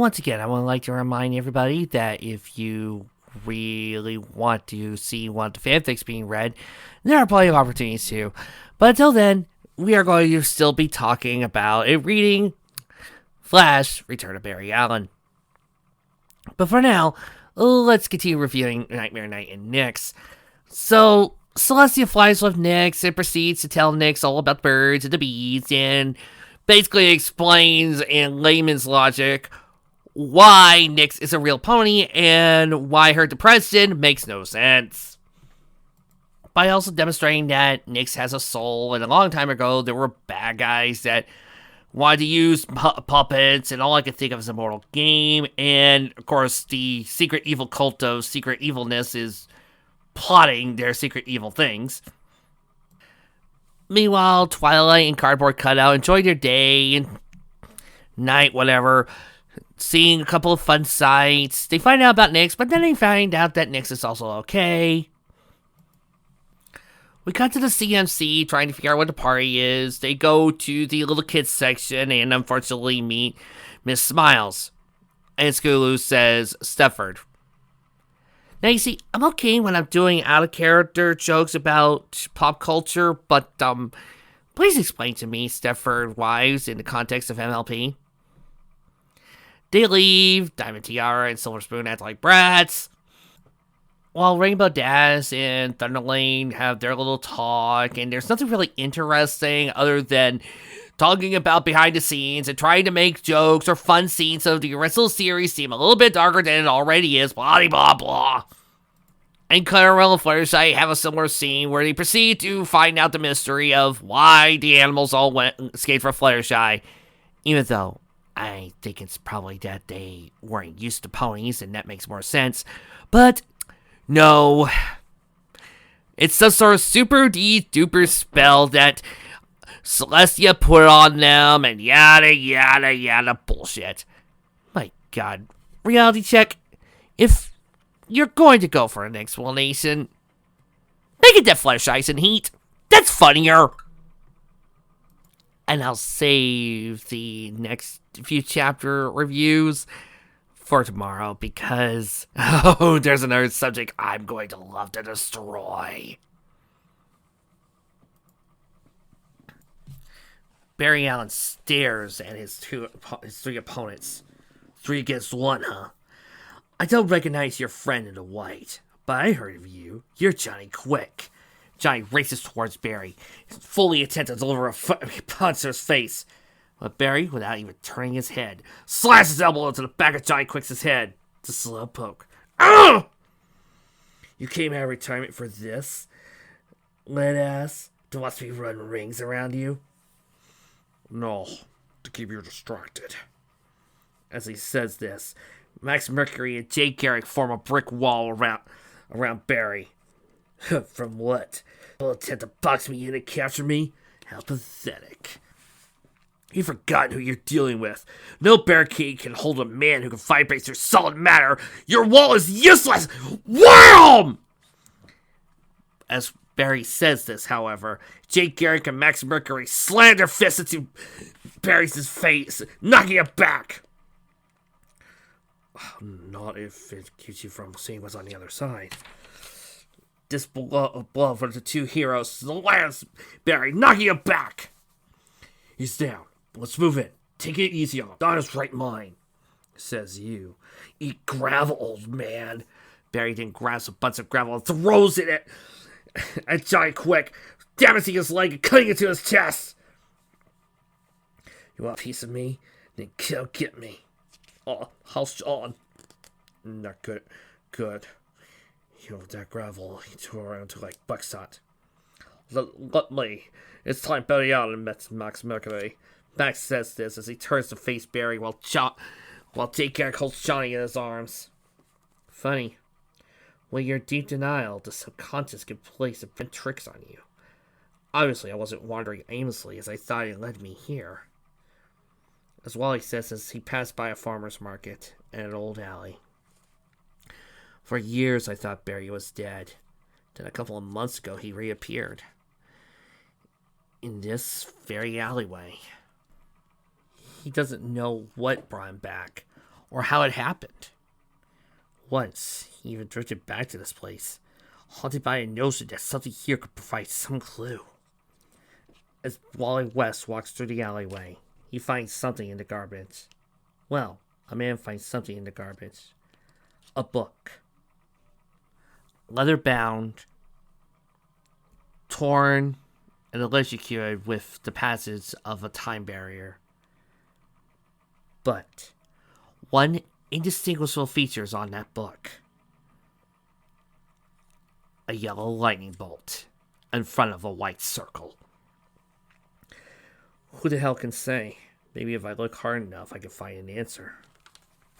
once again, I would like to remind everybody that if you really want to see one of the fanfics being read, there are plenty of opportunities to. But until then, we are going to still be talking about and reading Flash Return of Barry Allen. But for now, let's continue reviewing Nightmare Night and Nyx. So, Celestia flies with Nyx and proceeds to tell Nyx all about birds and the bees and basically explains in layman's logic why Nyx is a real pony and why her depression makes no sense. By also demonstrating that Nyx has a soul, and a long time ago there were bad guys that wanted to use puppets, and all I could think of is a mortal game, and of course the secret evil cult of secret evilness is plotting their secret evil things. Meanwhile, Twilight and Cardboard Cutout enjoy their day and night, whatever, seeing a couple of fun sights. They find out about Nyx, but then they find out that Nyx is also okay. We cut to the CMC trying to figure out what the party is. They go to the little kids section and unfortunately meet Miss Smiles. And Skulu says, Stefford. Now you see, I'm okay when I'm doing out-of-character jokes about pop culture, but please explain to me Stefford wives in the context of MLP. They leave, Diamond Tiara and Silver Spoon act like brats, while Rainbow Dash and Thunderlane have their little talk, and there's nothing really interesting other than talking about behind the scenes and trying to make jokes or fun scenes so the original series seem a little bit darker than it already is, blah blah blah. And Clarabelle and Fluttershy have a similar scene where they proceed to find out the mystery of why the animals all escaped from Fluttershy, even though I think it's probably that they weren't used to ponies and that makes more sense. But no, it's some sort of super duper spell that Celestia put on them and yada yada yada bullshit. My god. Reality check. If you're going to go for an explanation, make it that Fluttershy's in heat. That's funnier. And I'll save the next few chapter reviews for tomorrow because, there's another subject I'm going to love to destroy. Barry Allen stares at his three opponents. 3 against 1, huh? I don't recognize your friend in the white, but I heard of you. You're Johnny Quick. Johnny races towards Barry, fully intent to deliver a punch to his face. But Barry, without even turning his head, slashes his elbow into the back of Johnny Quick's head. It's a slow poke. Ugh! You came out of retirement for this? Lead ass? To watch me run rings around you? No, to keep you distracted. As he says this, Max Mercury and Jay Garrick form a brick wall around Barry. From what? Will attempt to box me in and capture me? How pathetic. You've forgotten who you're dealing with. No barricade can hold a man who can vibrate through solid matter. Your wall is useless! Wham! As Barry says this, however, Jake Garrick and Max Mercury slam their fists into Barry's face, knocking it back. Not if it keeps you from seeing what's on the other side. This blow from the two heroes slams Barry, knocking him back. He's down. Let's move in. Take it easy on him. Not his right mind. Says you. Eat gravel, old man. Barry then grabs a bunch of gravel and throws it at Johnny Quick, damaging his leg and cutting into his chest. You want a piece of me? Then come get me. Oh, how's John? Not good. Good. You know, that gravel he tore around to like buckshot. Let me. It's time Barry Allen met Max Mercury. Max says this as he turns to face Barry while Jake Garrick holds Johnny in his arms. Funny. When you're in deep denial, the subconscious can play some tricks on you. Obviously, I wasn't wandering aimlessly as I thought it led me here. As Wally says as he passed by a farmer's market and an old alley. For years, I thought Barry was dead. Then a couple of months ago, he reappeared. In this very alleyway. He doesn't know what brought him back. or how it happened. Once, he even drifted back to this place, haunted by a notion that something here could provide some clue. As Wally West walks through the alleyway, he finds something in the garbage. Well, a man finds something in the garbage. A book. Leather bound, torn, and electrocuted with the passage of a time barrier. But one indistinguishable feature is on that book. A yellow lightning bolt in front of a white circle. Who the hell can say? Maybe if I look hard enough, I can find an answer.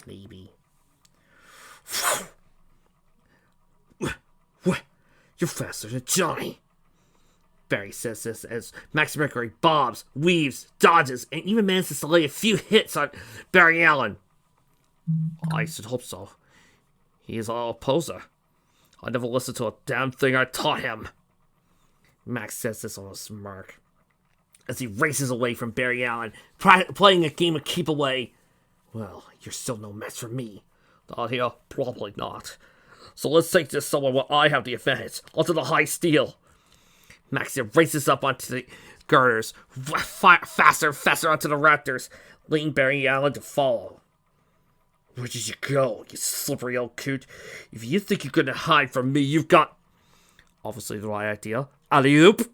Maybe. What? You're faster than Johnny. Barry says this as Max Mercury bobs, weaves, dodges, and even manages to lay a few hits on Barry Allen. I should hope so. He is all a poser. I never listened to a damn thing I taught him. Max says this on a smirk as he races away from Barry Allen, playing a game of keep away. Well, you're still no match for me. Not here, probably not. So let's take this somewhere where I have the advantage, onto the high steel. Max races up onto the girders, faster and faster onto the raptors, leading Barry Allen to follow. Where did you go, you slippery old coot? If you think you're gonna hide from me, you've got... Obviously the right idea. Alley-oop,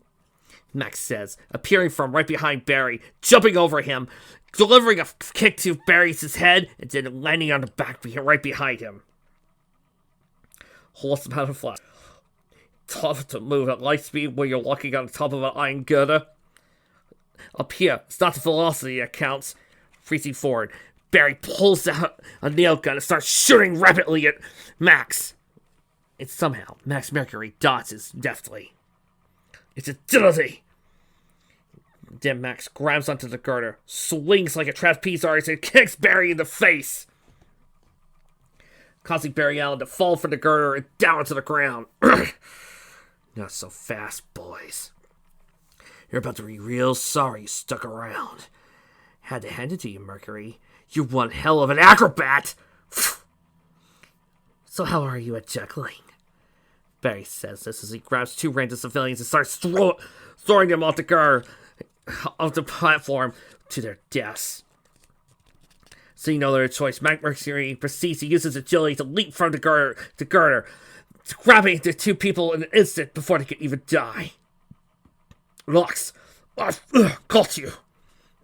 Max says, appearing from right behind Barry, jumping over him, delivering a kick to Barry's head, and then landing on the back right behind him. What's the matter, Flash? Tough to move at light speed when you're walking on top of an iron girder. Up here, it's not the velocity that counts. Freezing forward, Barry pulls out a nail gun and starts shooting rapidly at Max. And somehow, Max Mercury dodges deftly. It's agility! Then Max grabs onto the girder, swings like a trapeze artist, and kicks Barry in the face, causing Barry Allen to fall from the girder and down to the ground. Not so fast, boys. You're about to be real sorry you stuck around. Had to hand it to you, Mercury. You're one hell of an acrobat! So how are you at juggling? Barry says this as he grabs two random civilians and starts throwing them off the platform to their deaths. Seeing no other choice, Mac Mercury proceeds to use his agility to leap from the girder, grabbing the two people in an instant before they can even die. Lux, got you.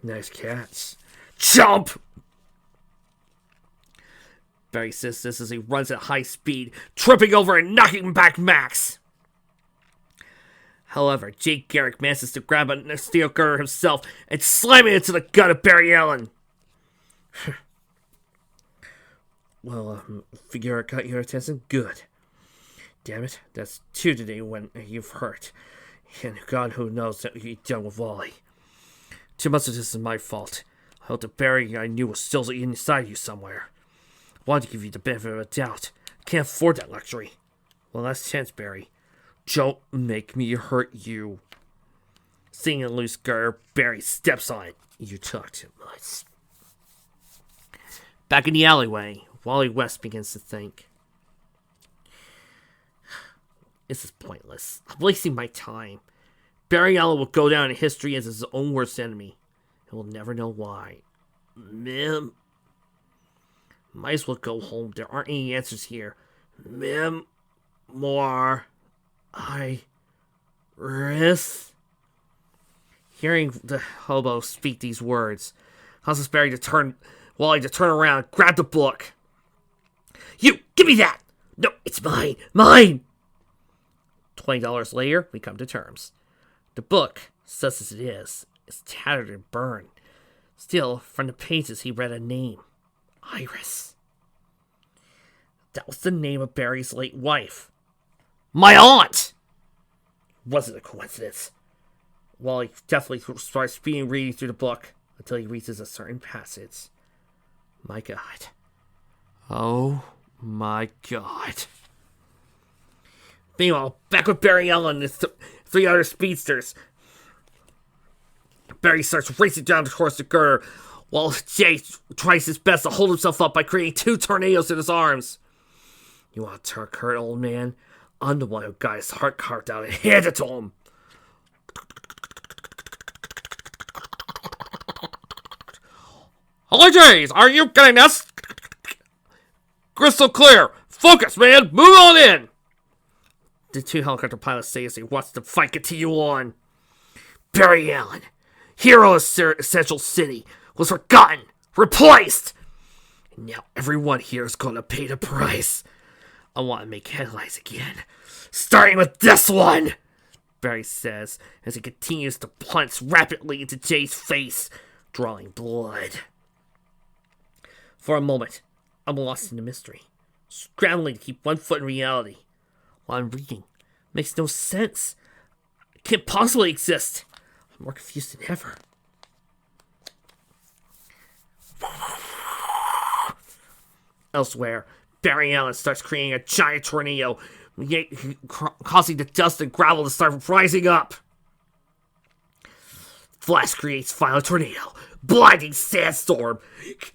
Nice catch. Jump! Barry says this as he runs at high speed, tripping over and knocking back Max. However, Jake Garrick manages to grab a steel girder himself and slam it into the gut of Barry Allen. Well, figure I got your attention? Good. Damn it, that's two today when you've hurt. And God who knows that you've done with Wally. Too much of this is my fault. I hope the Barry I knew was still inside you somewhere. I wanted to give you the benefit of a doubt. I can't afford that luxury. Well, last chance, Barry. Don't make me hurt you. Seeing a loose girder, Barry steps on it. You talk too much. Back in the alleyway, Wally West begins to think. This is pointless. I'm wasting my time. Barry Allen will go down in history as his own worst enemy. And we'll never know why. Might as well go home. There aren't any answers here. Hearing the hobo speak these words causes Barry to turn around, grab the book. You, give me that! No, it's mine! Mine! $20 later, we come to terms. The book, such as it is tattered and burned. Still, from the pages he read a name. Iris. That was the name of Barry's late wife. My aunt! Was it a coincidence? Well, he definitely starts reading through the book until he reaches a certain passage. My God. Oh my God. Meanwhile, back with Barry Allen and three other speedsters. Barry starts racing down towards the girder, while Jay tries his best to hold himself up by creating 2 tornadoes in his arms. You want to turn hurt, old man? I'm the one who got his heart carved out and handed it to him. Hello, Jays! Are you getting this? Crystal clear! Focus, man! Move on in! The 2 helicopter pilots say as they watch the fight continue on. Barry Allen, hero of Central City, was forgotten, replaced! And now everyone here is gonna pay the price. I want to make headlines again, starting with this one, Barry says as he continues to punch rapidly into Jay's face, drawing blood. For a moment, I'm lost in the mystery, scrambling to keep one foot in reality. What I'm reading makes no sense. It can't possibly exist. I'm more confused than ever. Elsewhere, Barry Allen starts creating a giant tornado, causing the dust and gravel to start rising up. Flash creates final tornado. Blinding sandstorm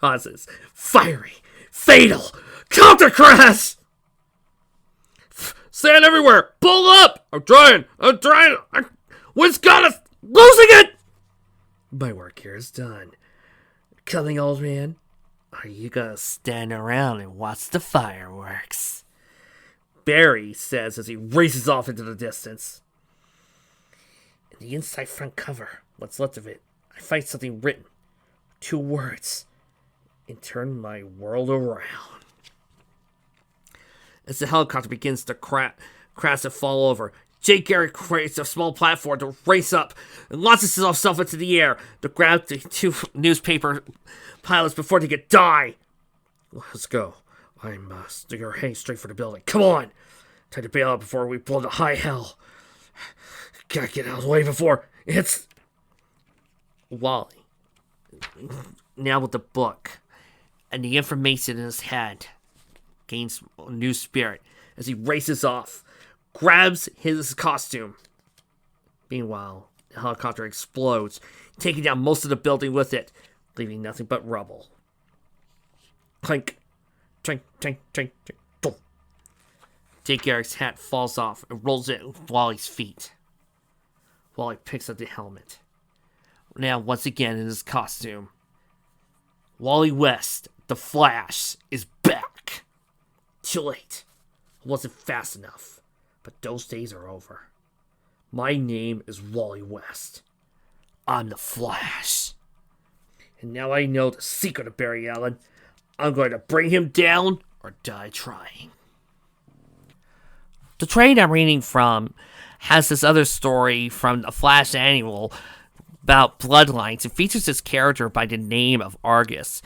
causes fiery, fatal counter crash. Sand everywhere. Pull up. I'm trying. Wind's got us. Losing it. My work here is done. Coming, old man. Are you gonna stand around and watch the fireworks? Barry says as he races off into the distance. In the inside front cover, what's left of it, I find something written. 2 words. And turn my world around. As the helicopter begins to crash and fall over, Jake Garrett creates a small platform to race up and launches himself into the air to grab the 2 newspaper pilots before they could die. Let's go. I'm you're heading straight for the building. Come on! Time to bail out before we blow to high hell. Gotta get out of the way before it's... Wally, now with the book and the information in his head, gains a new spirit as he races off, grabs his costume. Meanwhile, the helicopter explodes, taking down most of the building with it, leaving nothing but rubble. Clink, clink, clink, clink, clink, boom. Jake Garrick's hat falls off and rolls it at Wally's feet. Wally picks up the helmet. Now, once again in his costume, Wally West, the Flash, is back. Too late. I wasn't fast enough, but those days are over. My name is Wally West. I'm the Flash. And now I know the secret of Barry Allen. I'm going to bring him down or die trying. The trade I'm reading from has this other story from the Flash Annual about bloodlines. It features this character by the name of Argus.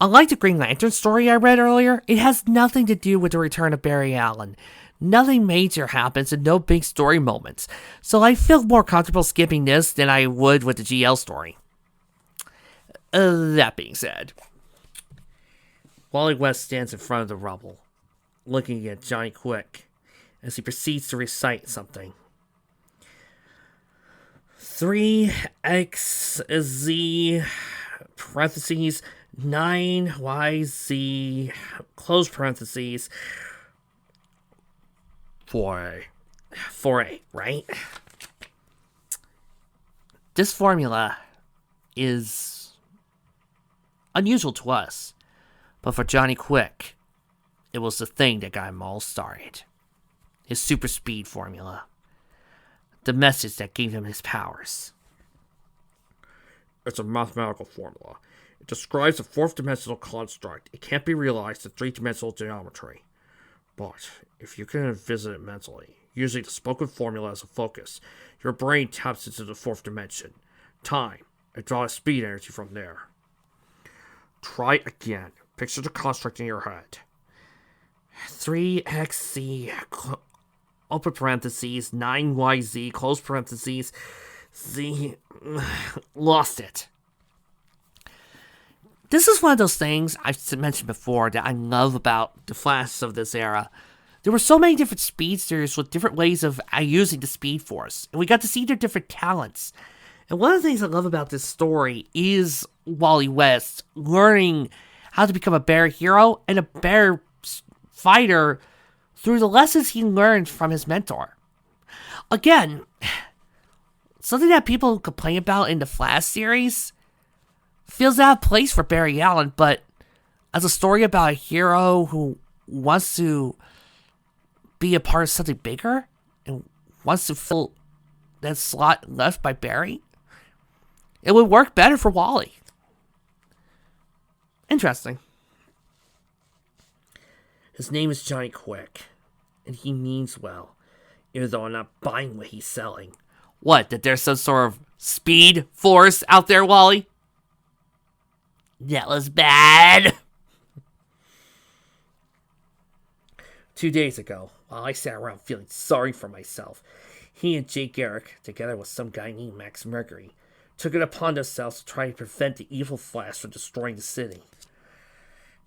Unlike the Green Lantern story I read earlier, it has nothing to do with the return of Barry Allen. Nothing major happens and no big story moments, so I feel more comfortable skipping this than I would with the GL story. That being said, Wally West stands in front of the rubble, looking at Johnny Quick as he proceeds to recite something. 3XZ parentheses 9YZ close parentheses 4A, right? This formula is unusual to us, but for Johnny Quick, it was the thing that got him all started. His super speed formula. The message that gave him his powers. It's a mathematical formula. It describes a 4th-dimensional construct. It can't be realized in 3-dimensional geometry. But if you can visit it mentally, using the spoken formula as a focus, your brain taps into the 4th dimension, time, and draws speed energy from there. Try again. Picture the construct in your head. 3xz, open parentheses, 9yz, close parentheses, z, lost it. This is one of those things I've mentioned before that I love about the Flash of this era. There were so many different speedsters with different ways of using the Speed Force, and we got to see their different talents. And one of the things I love about this story is Wally West learning how to become a bear hero and a bear fighter through the lessons he learned from his mentor. Again, something that people complain about in the Flash series feels out of place for Barry Allen, but as a story about a hero who wants to be a part of something bigger and wants to fill that slot left by Barry, it would work better for Wally. Interesting. His name is Johnny Quick, and he means well, even though I'm not buying what he's selling. What, that there's some sort of speed force out there, Wally? That was bad. 2 days ago, while I sat around feeling sorry for myself, he and Jake Garrick, together with some guy named Max Mercury, took it upon themselves to try to prevent the evil Flash from destroying the city.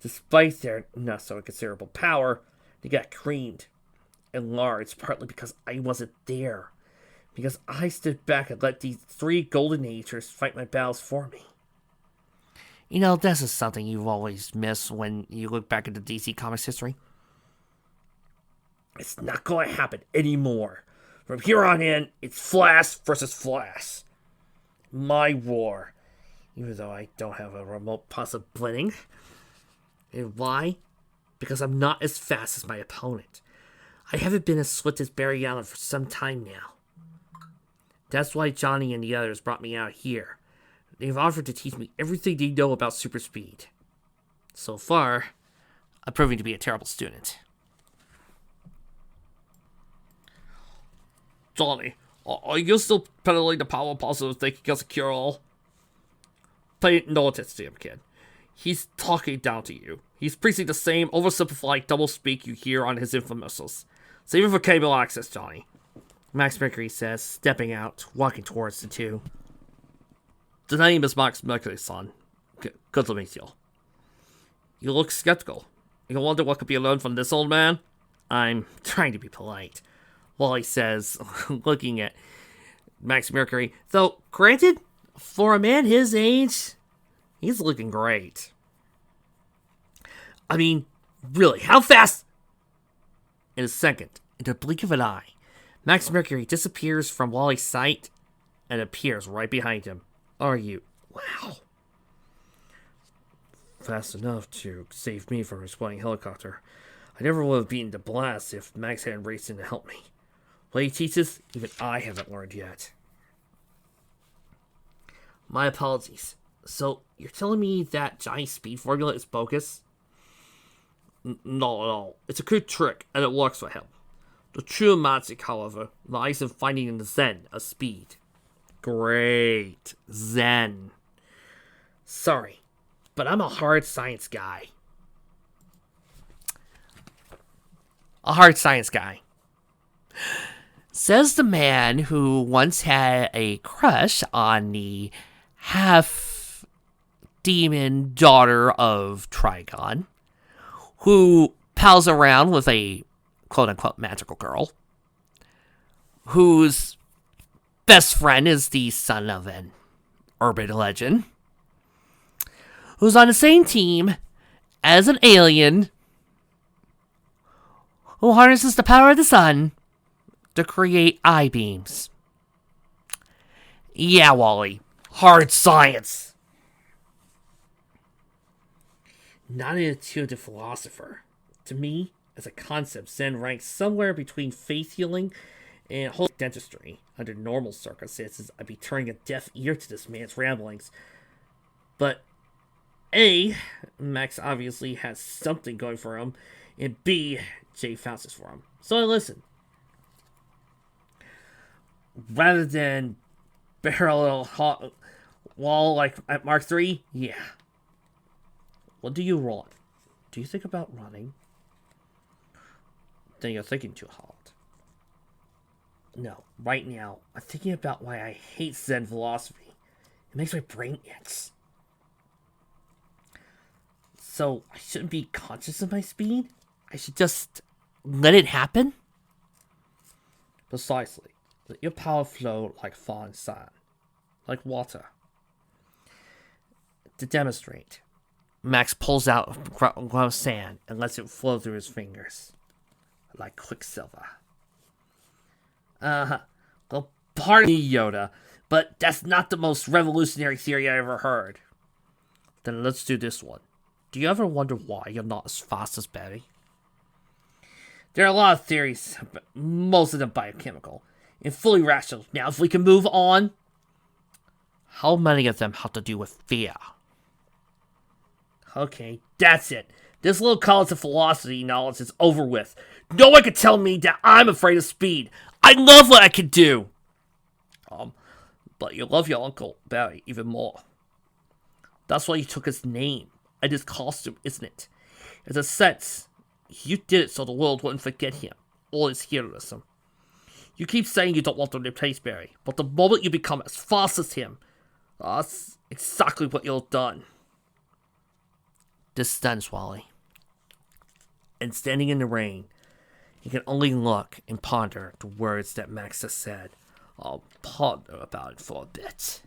Despite their not so considerable power, they got creamed and large, partly because I wasn't there. Because I stood back and let these 3 Golden Agers fight my battles for me. You know, this is something you've always missed when you look back at the DC Comics history. It's not going to happen anymore. From here on in, it's Flash versus Flash. My war. Even though I don't have a remote possibility. And why? Because I'm not as fast as my opponent. I haven't been as swift as Barry Allen for some time now. That's why Johnny and the others brought me out here. They've offered to teach me everything they know about super speed. So far, I'm proving to be a terrible student. Johnny, are you still peddling the power positive thinking as a cure-all? Pay no attention to him, kid. He's talking down to you. He's preaching the same oversimplified doublespeak you hear on his infomercials. Save it for cable access, Johnny. Max Mercury says, stepping out, walking towards the two. The name is Max Mercury, son. Good to meet you. You look skeptical. You wonder what could be learned from this old man? I'm trying to be polite. Wally says, looking at Max Mercury. Though, granted, for a man his age, he's looking great. I mean, really, how fast? In a second, in the blink of an eye, Max Mercury disappears from Wally's sight and appears right behind him. Are you? Wow. Fast enough to save me from his flying helicopter. I never would have beaten the blast if Max hadn't raced in to help me. What he teaches, even I haven't learned yet. My apologies. So, you're telling me that Johnny's speed formula is bogus? Not at all. It's a good trick, and it works for him. The true magic, however, lies in finding the zen of speed. Great. Zen. Sorry, but I'm a hard science guy. A hard science guy. Says the man who once had a crush on the half-demon daughter of Trigon, who pals around with a quote-unquote magical girl, whose best friend is the son of an urban legend, who's on the same team as an alien who harnesses the power of the sun to create I-beams. Yeah, Wally. Hard science. Not an intuitive philosopher. To me, as a concept, Zen ranks somewhere between faith healing and holistic dentistry. Under normal circumstances, I'd be turning a deaf ear to this man's ramblings. But A, Max obviously has something going for him, and B, Jay Faustus for him. So I listen. Rather than parallel wall like at Mark III, yeah. What do you want? Do you think about running? Then you're thinking too hard. No, right now, I'm thinking about why I hate Zen philosophy. It makes my brain itch. So, I shouldn't be conscious of my speed? I should just let it happen? Precisely. Let your power flow like falling sand. Like water. To demonstrate, Max pulls out a grain of sand and lets it flow through his fingers, like quicksilver. Well, pardon me, Yoda, but that's not the most revolutionary theory I ever heard. Then let's do this one. Do you ever wonder why you're not as fast as Barry? There are a lot of theories, but most of them biochemical and fully rational. Now, if we can move on, how many of them have to do with fear? Okay, that's it. This little college of philosophy knowledge is over with. No one can tell me that I'm afraid of speed. I love what I can do. But you love your Uncle Barry even more. That's why you took his name and his costume, isn't it? In a sense, you did it so the world wouldn't forget him or his heroism. You keep saying you don't want to replace Barry, but the moment you become as fast as him, that's exactly what you've done. This stuns Wally. And standing in the rain, he can only look and ponder the words that Max has said. I'll ponder about it for a bit.